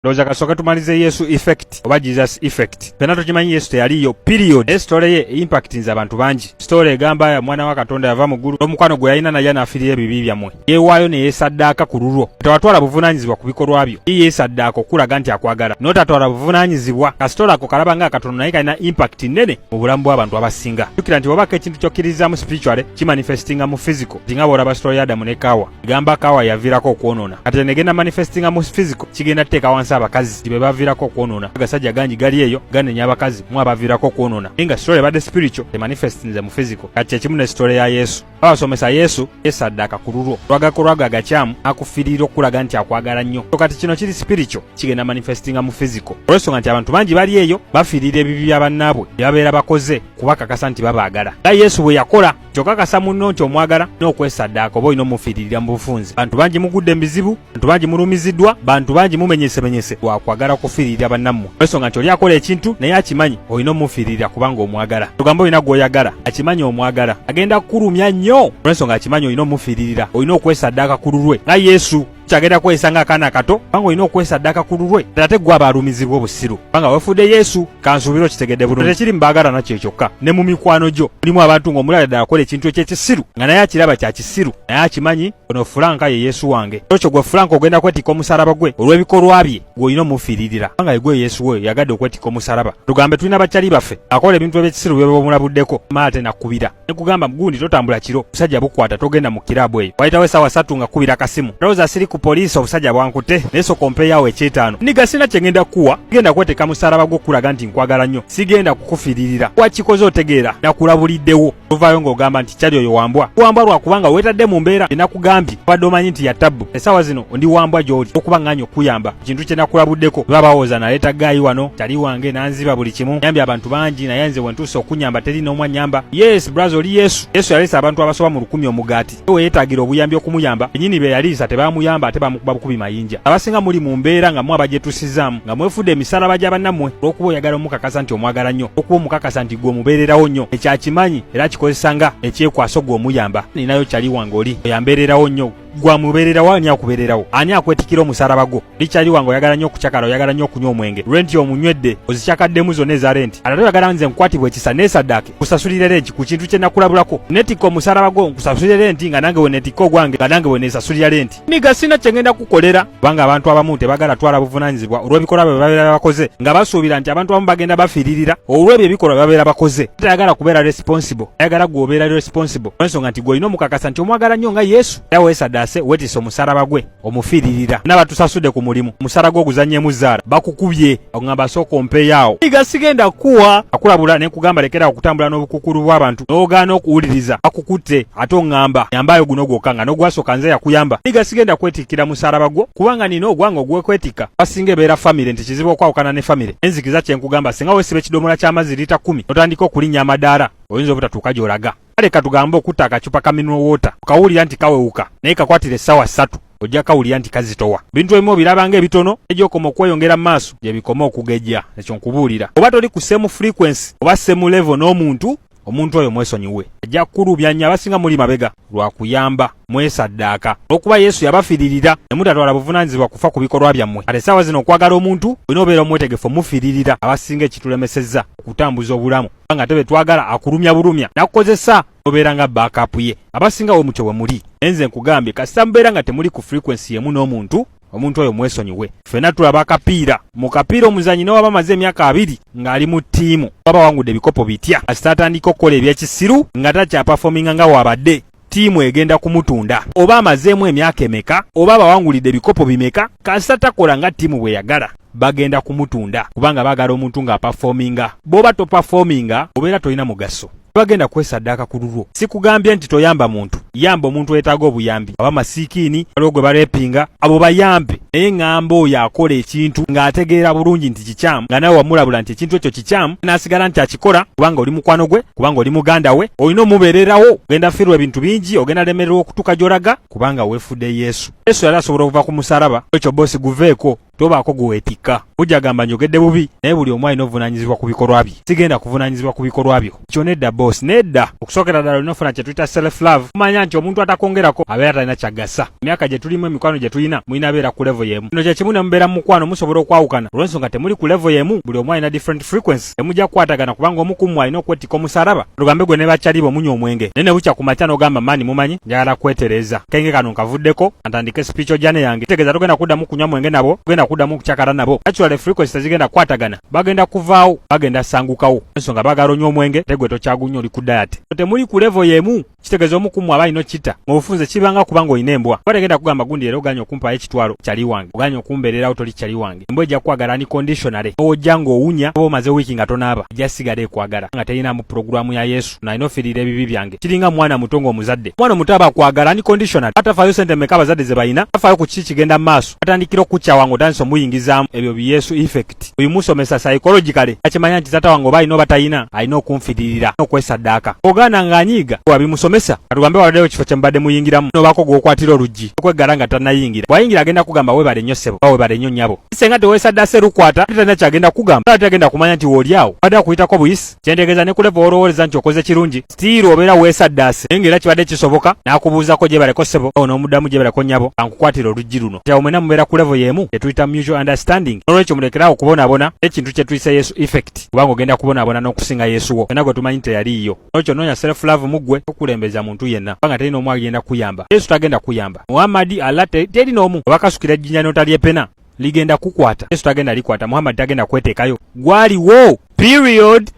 Ndoza kasoka tumalize Yesu effect oba Jesus effect. Pena tukimanyi Yesu teyaliyo period. Story ye impact nza abantu bangi. Story egamba ya mwana wa Katonda yava mu ggulu n'omukwano gwe yalina naye n'afiirira ebibi byammwe. Yeewaayo ne yeesaddaaka ku lulwo. Tewatwala buvunaanyizibwa ku bikolwa byo. Ye yeesaddaaka okulaga nti akwagala. N'otatwala buvunaanyizibwa. Kasitola ako kalaba nga akatono naye kalina impact nnene mu bulamu bw'abantu abasinga. Jjukira nti wabako ekintu ky'okkirizaamu spiritually kimanifestinga mu physical. Tinga bw'olaba story ya Adamu ne Kaawa. Egamba Kaawa yaviirako okwonoona. Kati negenda manifestinga mu physical kigenda teeka wansi abakazi tibe baviirako okwonoona. Agasajja gangi gali eyo ganenya abakazi mu abaviirako okwonoona. Nga story ebadde spiritual temanifestinze mu physical. Kati ekimu ne story ya Yesu. Abasomesa Yesu yeesaddaaka ku lulwo. Lwagakolwaga agakyamu akufiirira okulaga nti akwagala nnyo. Kati kino kiri spiritual kigenda manifestinga mu physical. Olw'ensonga nti abantu bangi bali eyo bafiirira ebibi bya bannaabwe bye babeera bakoze kubakakasa nti babaagala. Nga Yesu bwe yakola kyokakasa munno nti omwagala n'okwesaddaaka oba olina omufiiririra mu bufunze. Bantu bangi mugudde mu bizibu, bantu bangi mulumiziddwa, bantu bangi mumenyesemenyese wakwagala kufiiririra bannammwe. Olw'ensonga nti oli akola ekintu naye akimanyi olina omufiiririra kubanga omwagala. Tugamba olina gw'oyagala akimanyi omwagala agenda kukulumya nnyo olw'ensonga akimanyi olina omufiiririra olina okwesaddaaka ku lulwe nga Yesu kyagenda kwesanga akaana kato banga olina okwesaddaaka ku lulwe ate gwe abalumizibwa obusiru banga wefudde Yesu kansuubira okitegedde bulungi. Tekiri mu baagala nakyo kyokka ne mu mikwano gyo mulimu abantu ng'omulala ddala akola ekintu ekyekisiru nga naye akiraba kya kisiru naye akimanyi ono Fulanka ye Yesu wange. Ekyo gwe Fulanka ogenda kwetikka omusalaba gwe olw'ebikolwa bye gw'olina omufiiririra banga ye gwe Yesu we yagadde okwetikka omusalaba. Tugambe tulina bakyali baffe akola ebintu ebyekisiru bye bamulabuddeko maate nakubira ne kugamba gundi totambula kiro musajja bukwata togenda mu kiraabu eyo wayitawo essaawa 3 nga kubira kasimu ndowooza siri ku poliisi obusajja bwankute neso kompeyawo ekyetaano niga sina kyengenda kuwa genda kweteka musalaba gw'okulaga nti nkwagala nnyo sigenda kukufiiririra wakikoze otegeera nakulabuliddewo ovaayo ng'ogamba nti kyali oyo wambwa lwakubanga weetadde mu mbeera enakugambye obadde omanyi nti ya tabbu essaawa zino ndi wambwa gy'oli okuba nganya okuyamba kintu kye nakulabuddeko babawooza naleeta gaayi wano tali wange nanziba buli kimu yambye abantu bangi naye nze wentuuse okunyamba teri n'omwanyamba yes braza oli Yesu yaleese abantu abasoba mu 1000 omugaati we yeetaagira obuyambi okumuyamba ennyini be yaliisa tebamuyamba ate bamukuba bukubi mayinja. Abasinga muli mu mbeera nga mwaba gyetusizaamu nga mwefudde emisalaba gy'abannammwe olw'okuba oyagala omukakasa nti omwagala nnyo okuba omukakasa nti gwe omubeererawo nnyo ekyakimanyi era akikozesanga ekyekwaso gwe omuyamba ninayo kyali wange oli oyambeererawo nnyo gwamubeererawo ani akubeererawo ani akwetikira omusalaba gwo likyali wange oyagala nnyo okucakala oyagala nnyo okunywa omwenge renti omunywedde ozikyakaddemu zonna eza renti ate oyagala nze nkwatibwa ekisa neesaddaake kusasulire renti ku kintu kye nakulabulako netikka omusalaba gwo nkusasulire renti nga nange we netikka ogwange nga nange we neesasulira renti niga sina kye ngenda kukolera kubanga abantu abamu tebagala twala buvunaanyizibwa olw'ebikolwa bye babeera bakoze nga basuubira nti abantu abamu bagenda bafiiririra olw'ebyo ebikolwa bye babeera bakoze tayagala kubeera responsible ayagala gwe obeera responsible olw'ensonga nti gwe olina omukakasa nti omwagala nnyo nga Yesu era weesaddaase wetise omusalaba gwe omufiiririra n'abatusasudde ku mulimu omusala gwo oguzannyemu zzaala bakukubye ogamba sooka ompeeyaawo niga sigenda kuwa akulabula ne nkugamba lekera okutambula n'obukukulu bw'abantu n'ogaana okuwuliriza akukutte ate oŋŋamba yambayo guno gwokka nga n'ogwasooka nze yakuyamba niga sigenda kwetikkira musalaba gwo kubanga nina ogwange ogwekwetikka basinga ebeera famire nti kizibu okwawukana ne famire enzikiza kye nkugamba singa weesiba ekidomola ky'amazzi liita 10 otandika okulinnya amadaala oyinza obutatuuka gy'olaga kale katugambe okutta akacupa ka mineral water okawulira nti kawewuka naye kakwatira essaawa 3 ojja kawulira nti kazitowa bintu ebimu obirabanga ebitono egyokoma okweyongera mu maaso gye bikoma okugejja ekyo nkubuulira oba toli ku same frequency oba same level n'omuntu omuntu oyo mwesonyiwe ajja kukulubya nnyo abasinga muli mabega lwakuyamba mwesaddaaka olw'okuba Yesu yabafiiririra ne mutatwala buvunaanyizibwa kufa ku bikolwa byammwe ate essaawa zino okwagala omuntu olina obeera omwetegefu omufiiririra abasinga ekitulemesezza okutambuza obulamu nga ate betwagala akulumya bulumya nakukozesa obeera nga backup ye abasinga we mutyo we muli enze nkugambye kasita mubeera nga temuli ku frequency yemu n'omuntu omuntu oyo mwesonyiwe ffenna tulaba akapiira mu kapiira omuzanyi n'owaba amaze emyaka 2 ng'ali mu ttiimu waba wangudde ebikopo bitya kasita atandika okukola ebyekisiru nga takyapafominga nga wabadde ttiimu egenda kumutunda oba amazeemu emyaka emeka oba abawangulidde ebikopo bimeka kasita takola nga ttiimu bwe yagala bagenda kumutunda kubanga baagala omuntu ng'apafominga bw'oba topafominga obeera tolina mugaso bagenda kwesaddaaka ku lulwo sikugambye nti toyamba muntu yamba omuntu weetaaga obuyambi aba masiikiini waliwo gwe balepinga abo bayambe naye ŋŋamba oyo akola ekintu ng'ategeera bulungi nti kikyamu nga nawe wamulabula nti ekintu ekyo kikyamu n'asigala nti akikola kubanga oli mukwano gwe kubanga oli muganda we olina omubeererawo ogenda fiirwa ebintu bingi ogenda lemererwa okutuuka gy'olaga kubanga weefudde Yesu yali asobola okuva ku musalaba ekyo boosi guveeko tobaako gweweetikka. Bujjagamba njogedde bubi naye buli omu alina obuvunaanyizibwa ku bikolwa bye. Sigenda kuvunaanyizibwa ku bikolwa byo. Kyo nedda boss, nedda. Okusookera ddala olina ofuna kye tuyita self love. Kumanya nti omuntu atakongerako abeera talina kyagasa. Emyaka gye tulimu, emikwano gye tulina mulina beera ku level y'emu. Kino kye kimu ne mubeera mu mukwano musobola okwawukana olw'ensonga temuli ku level y'emu, buli omu alina different frequency. Temujja kukwatagana kubanga omu ku mmwe alina okwetikka omusalaba. Lugambe gwe ne bakyali bo munywa omwenge. Naye ne bukya ku makya n'ogamba maani mumanyi njagala kwetereza. Kenge kano nkavuddeko ntandike spiritual journey yange. Kitegeeza togenda kuddamu kunywa mwenge nabo, togenda kuddamu kukyakala nabo. Actually frequency tezigenda kukwatagana. Bagenda kuvaawo, bagenda sangukawo. Ensonga baagala onywa omwenge tegwe tokyagunywa oli ku diet. Temuli ku level y'emu. Kitegeeza omu ku mmwe aba alina okita. Mu bufunze kibanga kubanga olina embwa. Bategenda kugamba gundi era oganya okumpaayo ekitwalo kyali wange. Oganya okumbeererawo toli kyali wange. Embwa ejja kukwagala unconditionally. Ojja ng'owunya oba omaze wiiki nga tonaaba. Ejja sigala ekwagala. Nga terinamu programu ya Yesu. Nalina ofiirira ebibi byange. Kiringa mwana muto ng'omuzadde. Mwana omuto aba akwagala unconditionally. Atafaayo sente mmeka abazadde ze balina. Atafaayo ku kiki kigenda mu maaso. Atandikira okukyawa ng'otandise omuyingizaamu ebyo bi Yesu effect. Oyimusomesa psychologically. Akimanya nti taata wange oba alina oba talina alina okunfiiririra n'okwesaddaaka. Ogaana ng'anyiiga wabimusomesa katugambe waladdewo ekifo kye mubadde muyingiramu nobaako gw'okwatira oluggi okwegala nga tannayingira. Bw'ayingira agenda kugamba weebale nnyo ssebo oba weebale nnyo nnyabo. Senga teweesaddaase lukwata ate talina kyagenda kugamba. Taata agenda kumanya nti w'oli awo badde akuyitako buyisi. Kyentegeeza ne kuleva olowooza nti okoze kirungi stiiri obeera weesaddaase naye ng'era kibadde kisoboka n'akubuuzako gyebaleko ssebo n'omuddamu gyebaleko nnyabo ankukwatira oluggi luno. Kyawo mwena mubeera ku level y'emu tetuyita mutual understanding. N'olwekyo mulekerawo okubonaabona ekintu kye tuyise Yesu effect kubanga ogenda kubonaabona n'okusinga Yesu wo fenna gwe tumanyi teyaliiyo. N'olwekyo noonya self love muggwe okulembeza muntu yenna kubanga terina omu agenda kuyamba. Yesu tagenda kuyamba. Muhammad Allah terina omu obakasukira ejjinja n'otalyepena ligenda kukwata. Yesu tagenda likwata. Muhammad tagenda kweteekayo. Gwaliwo period.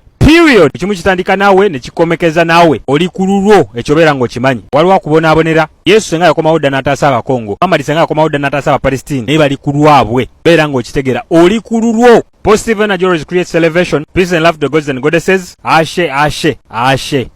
Ekimu kitandika naawe ne kikomekeza naawe oli ku lulwo ekyo beera ng'okimanyi. Waliwo akubonaabonera. Yesu senga yakomawo dda n'ataasa Abakongo. Muhammad senga yakomawo dda n'ataasa Abapalestina naye bali ku lwabwe beera ng'okitegeera oli ku lulwo. Positive energy always creates elevation. Peace and love to the gods and goddesses. Ashe.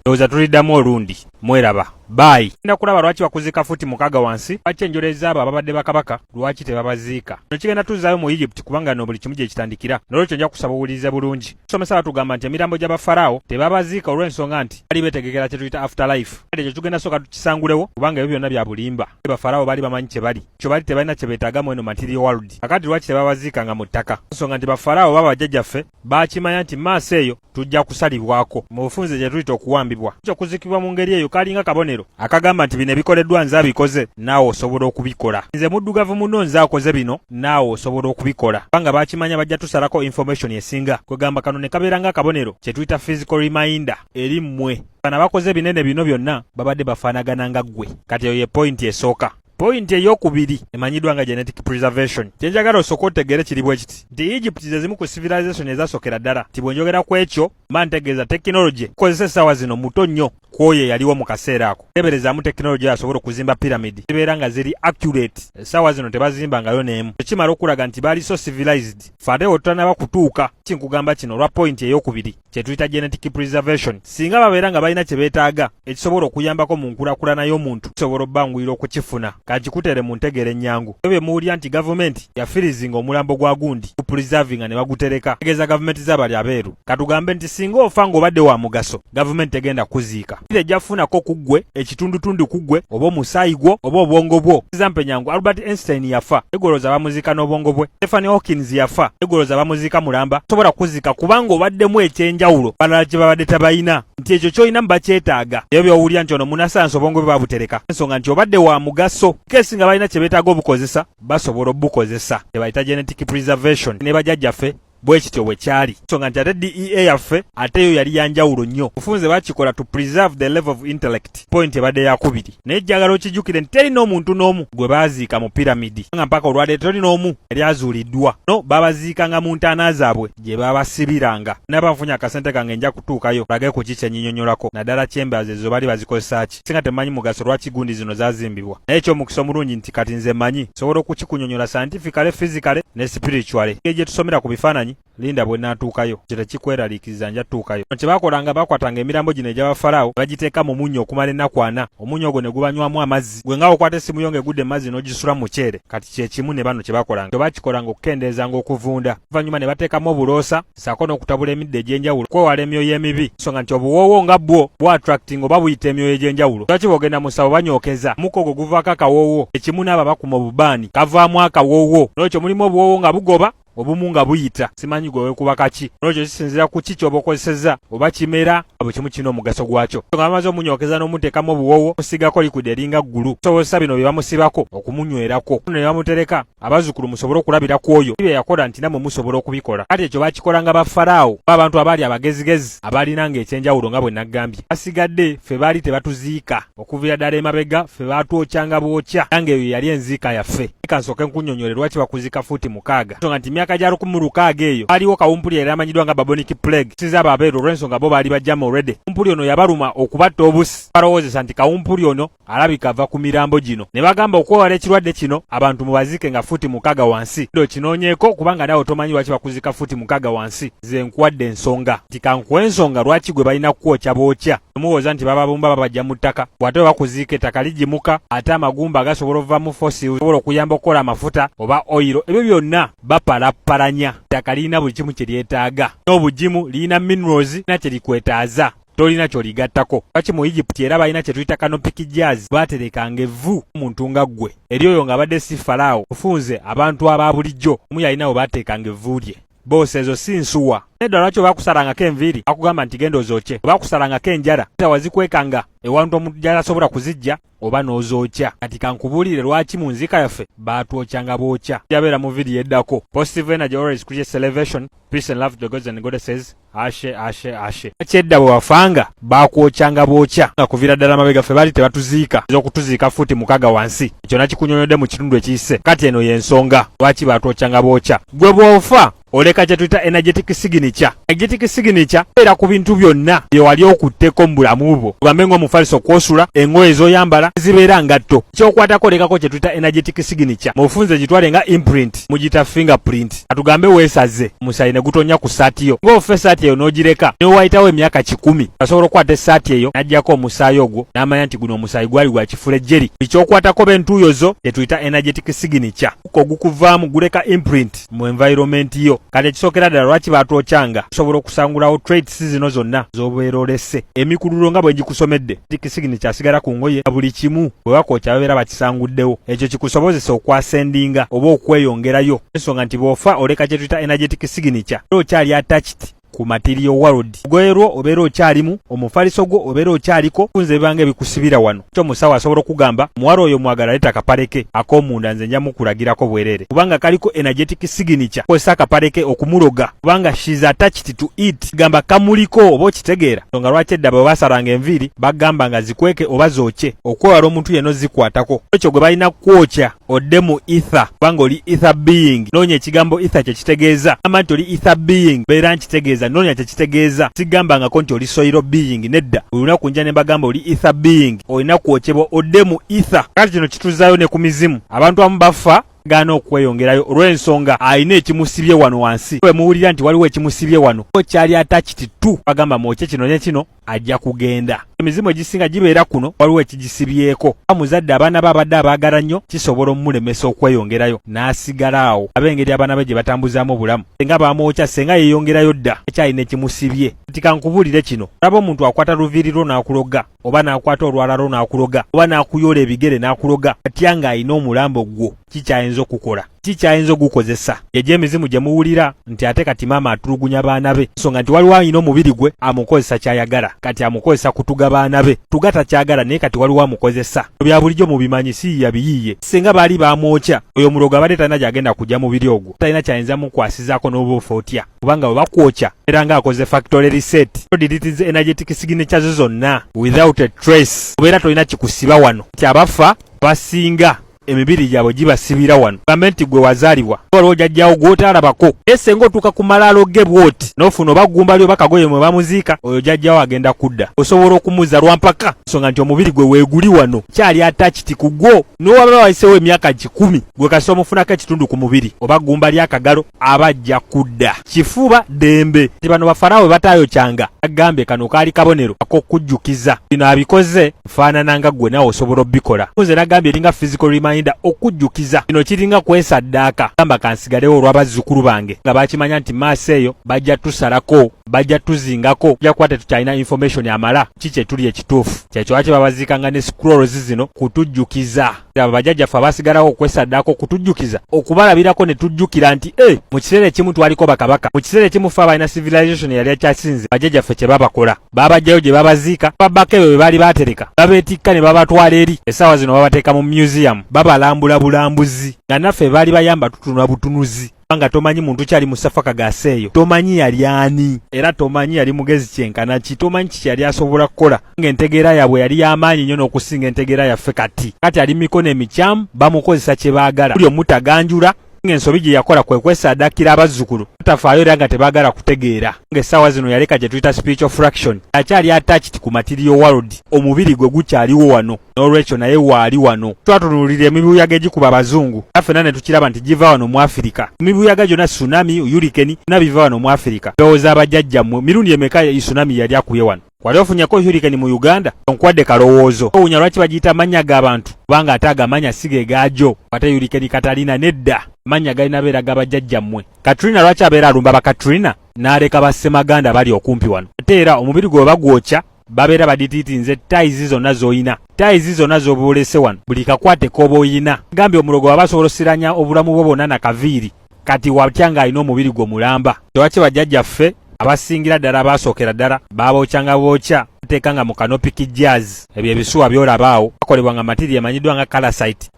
Ndowooza tuliddamu olundi. Mweraba. Bye. Nda kulaba lwaki bakuziika futi mukaga wansi. Lwaki enjoleeza abo ababadde bakabaka lwaki tebabaziika. Kino kigenda tuzaayo mu Egypt kubanga no buli kimu gye kitandikira. N'olwekyo nja kusaba obuwulirize bulungi. Tusomesa batugamba nti emirambo gy'Abafaraawo tebabaziika olw'ensonga nti bali beetegekera kye tuyita afterlife. Kale ekyo tugenda sooka tukisangulewo kubanga ebyo byonna bya bulimba. Bafaraawo bali bamanyi kye bali. Kyo bali tebalina kye beetaagamu eno material world. Kakati lwaki tebabaziika nga mu ttaka. Ensonga nti Bafaraawo baba bajjajjaffe baakimanya nti maaso eyo tujja kusalibwako. Mu bufunze gye tuyita okuwambibwa. Ekyo kuzikibwa mu ngeri eyo kalinga kabonero akagamba nti bino ebikoleddwa nze abikoze naawe osobola okubikola. Nze muddugavu muno nze akoze bino naawe osobola okubikola. Kubanga baakimanya bajja tusalako information esinga. Kwegamba kano ne kabeera nga akabonero kye tuyita physical reminder eri mmwe. Bano abakoze binene bino byonna babadde bafaanagana nga ggwe. Kati eyo ye point esooka. Point ey'okubiri emanyiddwa nga genetic preservation. Kyenjagala osooka otegeere kiri bwe kiti nti Egypt ze zimu ku civilization ezasookera ddala. Ti bwe njogera ku ekyo mba ntegeeza tekinologi kozesa essaawa zino muto nnyo kwoyo yaliwo mu kaseera ako. Teberezaamu tekinologi asobola okuzimba piramidi zibeera nga ziri accurate. Essaawa zino tebazimbangayo n'emu. Ekimala okulaga nti baali so civilized. Ffe ate wetutanaba kutuuka kinkugamba kino olwa point ey'okubiri kye tuyita genetic preservation. Singa babeera nga balina kye beetaaga ekisobola okuyambako mu nkulaakulana y'omuntu kisobola obbanguyira okukifuna. Kagikutere mu ntegeera ennyangu. Ebyo muwulira nti gavumenti yafirizinga omulambo gwa gundi ku preservinga ne bagutereka. Tegeeza gavumenti z'abali abeeru. Katugambe nti singa ofa ng'obadde wa mugaso gavumenti tegenda kuziika. Ejja kufunako ku ggwe ekitundutundu ku ggwe oba omusaayi gwo oba obwongo bwo. Example nyangu Albert Einstein yafa egoloza bamuziika n'obwongo bwe. Stephen Hawkins yafa egoloza bamuziika mulamba. Sobola kuziika kubanga obaddemu ekyenjawulo balala gye babadde tabayina. Nti ekyo ky'olina bakyetaaga. Ebyo by'owulira nti ono munasayansi obwongo bwe babutereka. Ensonga nti obadde wa mugaso. Kesi nga balina kye beetaaga obukozesa basobola obukozesa. Tebayita genetic preservation. Ne bajjajjaffe bwe kityo bwe kyali. Nsonga nti ate DEA yaffe ate yo yali yanjawulo nnyo. Bufunze bakikola to preserve the level of intellect. Point ebadde yakubiri. Naye jjagala okijjukire nti terina omuntu n'omu gwe baaziika mu piramidi. Nga mpaka olwaleero teri n'omu yali azuuliddwa. No babaziikanga mu ntaana zaabwe gye babasibiranga. Naba nfunye akasente kange nja kutuukayo lage ku kiki enyinyonyolako. Naddala chambers ezo baali bazikozesa ki. Singa temanyi mugaso lwaki gundi zino zaazimbibwa. Naye eky'omukisa omulungi nti kati nze manyi sobola okukikunyonyola scientifically, physically ne spiritually. Gye tusomera ku bifaananyi simanyi linda bwe natuukayo kye kikweraliikiriza nja tuukayo. Kye bakolanga bakwatanga emirambo gino egy'Abafalaawo bagiteeka mu munnyo okumala ennaku 4. Omunnyo ogwo ne gubanywamu amazzi. Gwe nga okwata essimu yo ng'egudde mu mazzi n'ogisula mu kyere. Kati kye kimu ne bano kye bakolanga. Kye bakikolanga okukendeezanga okuvunda. Oluvannyuma ne bateekamu obuloosa ssaako n'okutabula emiddo egy'enjawulo kwewala emyoyo emibi. Ensonga nti obuwoowo nga bwo bw'attracting oba buyita emyoyo egy'enjawulo. Lwaki bw'ogenda mu ssabo banyookeza muko ogwo guvaako akawoowo. Ekimu n'abo bakuma obubaani kavaamu akawoowo. N'ekyo mulimu obuwoowo nga bugoba obumu nga buyita. Simanyi gwe weekuba kaki. N'ekyo kisinziira ku ki ky'oba okozesezza oba kimera buli kimu kirina omugaso gwakyo. Nga bamaze omunyookeza n'omuteekamu obuwoowo musigako likudi eringa ggulu. Sobosa bino bye bamusibako okumunywerako. Ne bamutereka abazzukulu musobole okulabira ku oyo bye yakola nti namwe musobola okubikola. Kati ekyo bakikolanga Bafalaawo abantu abaali abagezigezi abaalinanga ekyenjawulo nga bwe naggambye. Basigadde ffe baali tebatuziika okuviira ddala emabega ffe baatwokyanga bwokya nange eyo yali enziika yaffe. Kansooke nkunnyonnyole lwaki bakuziika fuuti 6. Nsonga nti myaka gya 1600 eyo aliwo kawumpuli era amanyiddwa nga Bubonic Plague. Sinza ababeero olw'ensonga bo baali bajjamu already. Kawumpuli ono yabaluma okubatta obusi. Balowoozesa nti kawumpuli ono alabika ava ku mirambo gino. Ne bagamba okwewala ekirwadde kino abantu mubaziike nga fuuti 6 wansi. Ndo kinoonyeeko kubanga naawe tomanyi lwaki bakuziika fuuti 6 wansi. Nze nkuwadde ensonga. Nti kankuwa ensonga lwaki gwe balina kukwokya bookya. Muwooza nti bababumba babajja mu ttaka. Bw'ate bakuziika ettaka ligimuka ate amagumba agasobola ovaamu fossils sobola okuyamba okukola amafuta oba oyiro. Ebyo byonna bapalapalanya. Ettaka lirina buli kimu kye lyetaaga. N'obugimu lirina minerals na kye likwetaaza. Tolina ky'oligattako. Lwaki mu Egypt era balina kye tuyita canopy jazz baaterekanga evvu omuntu nga ggwe. Eri oyo ng'abadde si Falaawo ofunze abantu aba bulijjo omu yalina we baateekanga evvu lye. Bose ezo si nsuwa. Nedda lwaki bakusalangako enviiri akugamba nti genda ozookye. Bakusalangako enjala wazikwekanga ewantu omuntu gy'alasobola kuzijja oba n'ozookya. Kati kankubuulire lwaki mu nziika yaffe baatwokyanga bookya. Yabeera mu vidiyo eddako. Positive energy always creates elevation. Peace and love to the gods and goddesses. Ashe ashe ashe. Kyedda bwe wafanga baakwokyanga bookya. Nga kuviira ddala amabega ffe baali tebatuziika. Okutuziika fuuti 6 wansi. Ekyo nakikunyonyodde mu kitundu ekiyise. Kati eno y'ensonga lwaki baatwokyanga bookya. Gwe bw'ofa oleka kye tuyita energetic signature. Energetic signature era ku bintu byonna bye wali okutteko mu bulamu bwo. Ugambe ng'omufaliso kwosula, engoye z'oyambala zibeera ngatto. Ky'okwatako olekako kye tuyita energetic signature. Mu bufunze gitwale nga imprint, mugiyita fingerprint. Atugambe weesaze, omusaayi ne gutonya ku ssaati yo. Ng'ofa essaati eyo n'ogireka ne wayitawo emyaka 10, asobola okukwata essaati eyo n'aggyako omusaayi ogwo n'amanya nti guno omusaayi gwali gwa kifulejjeri. Eky'okwatako b'entuuyo zo kye tuyita energetic signature. Ogukuvaamu guleka imprint mu environment yo. Kati ekisookera ddala lwaki baatwokyanga osobola okusangulawo traits zino zonna z'obeera olesse. Emikululo nga bwe gikusomedde tikisigi kyasigala ku ngoye buli kimu bwe bakookya babeera bakisanguddewo. Ekyo kikusobozesa okwasendinga oba okweyongerayo. Ensonga nti bw'ofa oleka kye tuyita energetic signature okyali attached ku material world. Gwerwo obeera okyalimu, omufaliso gwo obeera okyaliko, kunze bibanga ebikusibira wano. Kyo musawo asobola okugamba muwala oyo mwagala leta kapaleke ak'omunda nze nja mukulagirako bwereere. Kubanga kaliko energetic signature kozesa akapaleke okumuloga. Kubanga she's attached to it. Gamba kamuliko oba okitegeera. Nga lwaki edda bwe basalanga enviiri bagamba nga zikweke oba zookye. Okwewala omuntu yenno zikwatako. Ekyo gwe balina kwokya odde mu ether. Kubanga oli ether being. Noonya ekigambo ether kye kitegeeza. Gamba nti oli ether being beera nkitegeeza. Noonya kye kitegeeza. Sigambangako nti oli soil being. Nedda olunaku nja ne mbagamba oli ether being. Olina kwokyebwa odde mu ether. Kati kino kituzaayo ne ku mizimu. Abantu abamu bafa gaana okweyongerayo olw'ensonga alina ekimusibye wano wansi. Bwe muwulira nti waliwo ekimusibye wano okyali attached to bagamba mwokye kino ne kino ajja kugenda. Emizimu egisinga gibeera kuno waliwo ekigisibyeko. Muzadde abaana be abadde abaagala nnyo kisobola omulemesa okweyongerayo n'asigala awo ab'engeri abaana be gye batambuzaamu obulamu. Senga baamwokya senga yeeyongerayo dda ekyalina ekimusibye. Nti kankubuulire kino olaba omuntu akwata luviiri lwo n'akuloga oba n'akwata olwala lwo n'akuloga oba n'akuyoola ebigere n'akuloga atya ng'alina omulambo gwo kikyayinza okukola kikyayinza ogukozesa. Egy'emizimu gye muwulira nti ate kati maama atulugunya baana be nsonga nti waliwo alina omubiri gwe amukozesa kyayagala kati amukozesa kutuga baana be tuga takyagala naye kati waliwo amukozesa. Bya bulijjo mubimanyi siiya biyiiye. Senga baali baamwokya oyo mulogo abadde talina gyagenda kujja mubiri ogwo talina kyayinza mukwasizaako n'obuufa otya kubanga bwe bakwokya era nga akoze factory reset odilitize energetic signatures zonna without a trace obeera tolina kikusiba wano nti abafa basinga emibiri gyabwe gibasibira wano gambe nti gwe wazaalibwa olwo jajjawo gw'otaalabako naye senga otuuka ku malaalo ge bw'oti n'ofuna oba ggumba lyo bakagoye mwe bamuziika oyo jajjawo agenda kudda osobola okumuzza lwampaka nsonga nti omubiri gwe weeguli wano kyali attachiti ku gwo n'owaba wayiseewo emyaka 10 gwe kasi omufunako ekitundu ku mubiri oba ggumba ly'akagalo aba ajja kudda kifuba dembe ti bano bafaraawo bataayokyanga agambye kano kaali kabonero ak'okujjukiza bino abikoze nfaanana nga gwe nawe osobola obbikola muze nagambye eringa physical reminder okujjukiza bino kiringa kwesaddaaka gamba kansigalewo olw'abazzukulu bange nga bakimanya nti maaso eyo bajja tusalako bajja tuzingako ja kuba tetukyalina information amala kiki tuli ekituufu kyekyo waki babaziikanga ne scrolls zino kutujjukiza aba bajjajjaffe abasigalawo okwesaddaako okutujjukiza okubalabirako ne tujjukira nti mu kiseera ekimu twaliko bakabaka mu kiseera ekimu fe abalina civilization yali akyasinze bajjajjaffe kye babakola babajjayo gye babaziika babbako ebyo bye baali baatereka babeetikka ne babatwala eri essaawa zino babateeka mu museum babalambula bulambuzi nga naffe baali bayamba tutunula butunuzi nga tomanyi muntu kyali mu safaka gaseeyo tomanyi yali ani era tomanyi yali mugezi kyenkana ki tomanyi kiki yali asobola kukola ng'entegeera yabwe yali y'amaanyi nnyo n'okusinga entegeera yaffe kati ali mikono emikyamu bamukozesa kye baagala buli omutaganjula ng'ensobi gye yakola kwe kwesaddakira abazzukulu batafaayo era nga tebaagala kutegeera ng'essaawa zino yaleka gye tuyita spiritual fraction akyali attached ku material world omubiri gwe gukyaliwo wano n'olwekyo naye waali wano twatunuulira emibuyaga egikuba abazungu naffena ne tukiraba nti giva wano mu Afirika emibuyaga gyonna tsunami hurricane byonna biva wano mu Afirika ndowooza abajjajjammwe mirundi emeka tsunami yali akubye wano wali ofunyako hurricane mu Uganda onkwadde kalowoozo owunya lwaki bagiyita amannya g'abantu kubanga ate agamanya si ge gaajo ate hurricane katalina nedda mannya galina beera g'abajjajjammwe Katrina lwaki abeera alumba ba Katrina n'aleka bassemaganda bali okumpi wano ate era omubiri gwe bagwokya babeera baditiitinze tayizi zonna z'oyina tayizi zonna z'oboolese wano buli kakwate k'oba oyina gambye omulogo waba asobola osiranya obulamu bwo bwonna na kaviiri kati watya ng'alina omubiri gwe mulamba tewaki bajjajjaffe abasingira ddala abaasookera ddala baabokyanga bookya teekanga mu canopy jazz ebyo ebisuwa byolabaawo bakolebwanga material emanyiddwa nga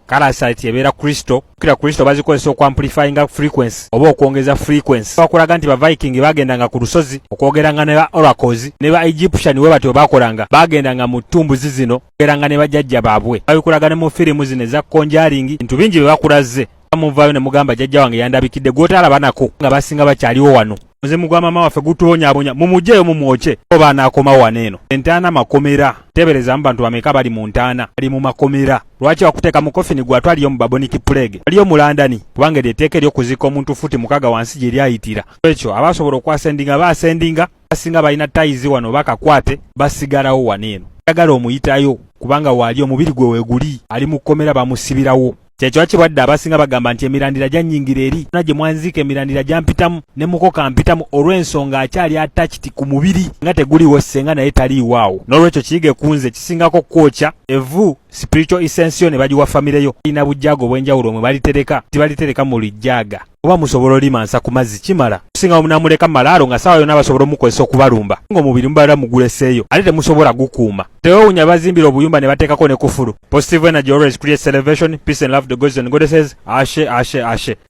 kalasite ebeera kristo kira kristo bazikozesa okwamplifyinga frequency oba okwongeza frequency bakulaga nti baviking bagendanga ku lusozi okwogeranga ne ba oracles ne ba egyptian we batyo bakolanga bagendanga mu ttumbuzi zino okwogeranga ne bajjajja baabwe babikulaga ne mu firimu zino eza conjuring bintu bingi bye bakulaze muvaayo ne mugamba jjajja wange yandabikidde gw'otaalaba nako nga basinga bakyaliwo wano muzimu gwa maama waffe gutuwonyaabonya mumugyeyo mumwoke oba anaakoma wano eno entaana makomera teeberezamu bantu bameka bali mu ntaana bali mu makomera lwaki wakuteeka mu kofini gwe atwaliyo mu baboniki pulege aliyo mu London kubanga eryeteeka ery'okuziika omuntu futi mukaga wansi gye lyayitira ekyo abasobola okwasendinga baasendinga basinga balina tayizi wano bakakwate basigalawo wano eno ayagala omuyitayo kubanga waali omubiri gwe weeguli ali mu kkomera bamusibirawo kyekyo wakibwadde abasinga bagamba nti emirandira gyannyingira eri na gye mwanziika emirandira gyampitamu ne mukoka mpitamu olw'ensonga akyali attached ku mubiri nga teguliwo ssenga naye taliiwaawo n'olwekyo kiyige kunze kisingako kwokya evvu spiritual essential ne bagiwa famireyo alina bujjaago obw'enjawulo mwe balitereka tibalitereka mu lijjaaga oba musobola olimansa ku mazzi kimala kusinga munamuleka malaalo nga saawa yonna basobola omukozesa okubalumba ng'omubiri mubalira muguleseeyo ate temusobola gukuuma tewewunya bazimbira obuyumba ne bateekako ne kufulu positive energy always creates elevation peace and love the gods and goddesses ashe